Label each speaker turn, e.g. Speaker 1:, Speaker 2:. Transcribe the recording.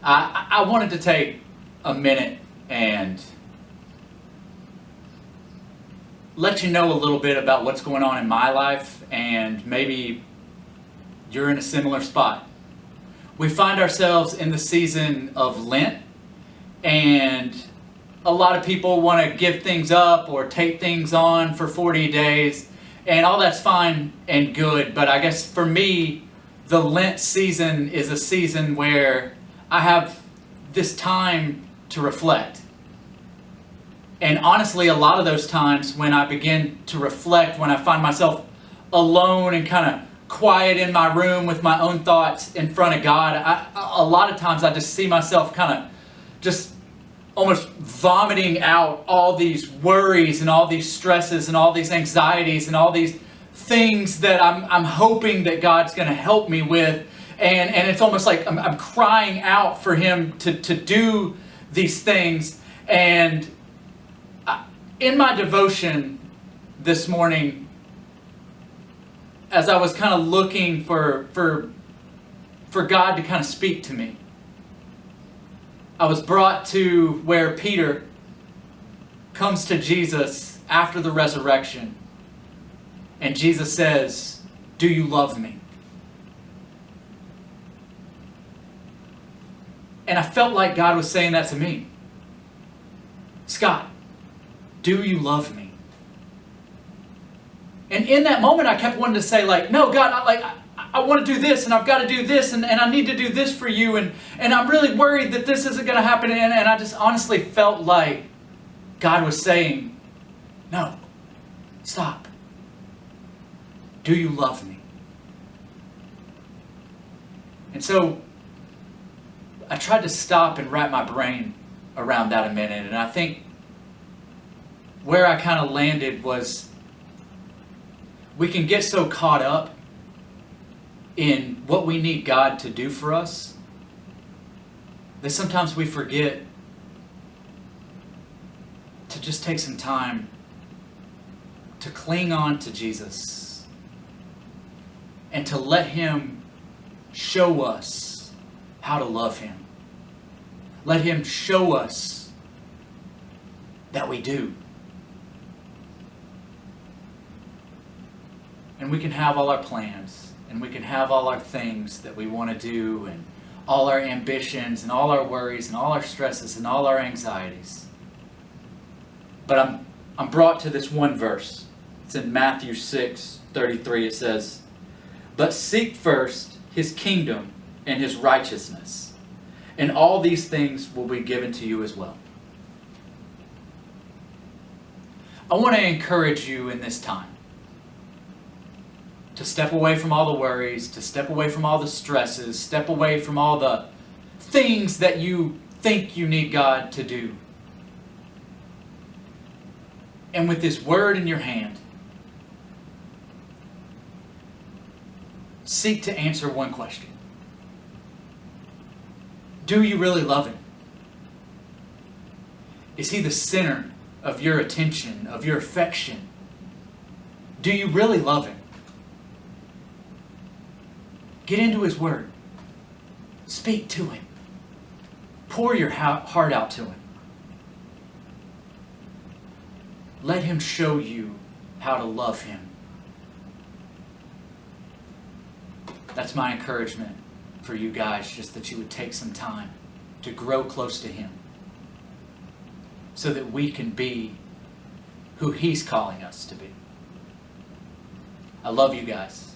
Speaker 1: I wanted to take a minute and let you know a little bit about what's going on in my life, and maybe you're in a similar spot. We find ourselves in the season of Lent, and a lot of people want to give things up or take things on for 40 days, and all that's fine and good, but I guess for me, the Lent season is a season where I have this time to reflect. And honestly, a lot of those times when I begin to reflect, when I find myself alone and kind of quiet in my room with my own thoughts in front of God, a lot of times I just see myself kind of just almost vomiting out all these worries and all these stresses and all these anxieties and all these things that I'm hoping that God's going to help me with. And it's almost like I'm crying out for Him to do these things. And in my devotion this morning, as I was kind of looking for God to kind of speak to me, I was brought to where Peter comes to Jesus after the resurrection, and Jesus says, "Do you love me?" And I felt like God was saying that to me. Scott, do you love me? And in that moment, I kept wanting to say, like, no, God, I want to do this, and I've got to do this, and I need to do this for you, and I'm really worried that this isn't going to happen. And I just honestly felt like God was saying, no, stop. Do you love me? And so I tried to stop and wrap my brain around that a minute, and I think where I kind of landed was we can get so caught up in what we need God to do for us that sometimes we forget to just take some time to cling on to Jesus and to let Him show us how to love Him. Let Him show us that we do. And we can have all our plans, and we can have all our things that we want to do, and all our ambitions, and all our worries, and all our stresses, and all our anxieties. But I'm brought to this one verse. It's in Matthew 6:33. It says, "But seek first His kingdom and His righteousness, and all these things will be given to you as well." I want to encourage you in this time to step away from all the worries, to step away from all the stresses, step away from all the things that you think you need God to do. And with this word in your hand, seek to answer one question. Do you really love Him? Is He the center of your attention, of your affection? Do you really love Him? Get into His Word. Speak to Him. Pour your heart out to Him. Let Him show you how to love Him. That's my encouragement for you guys, just that you would take some time to grow close to Him so that we can be who He's calling us to be. I love you guys.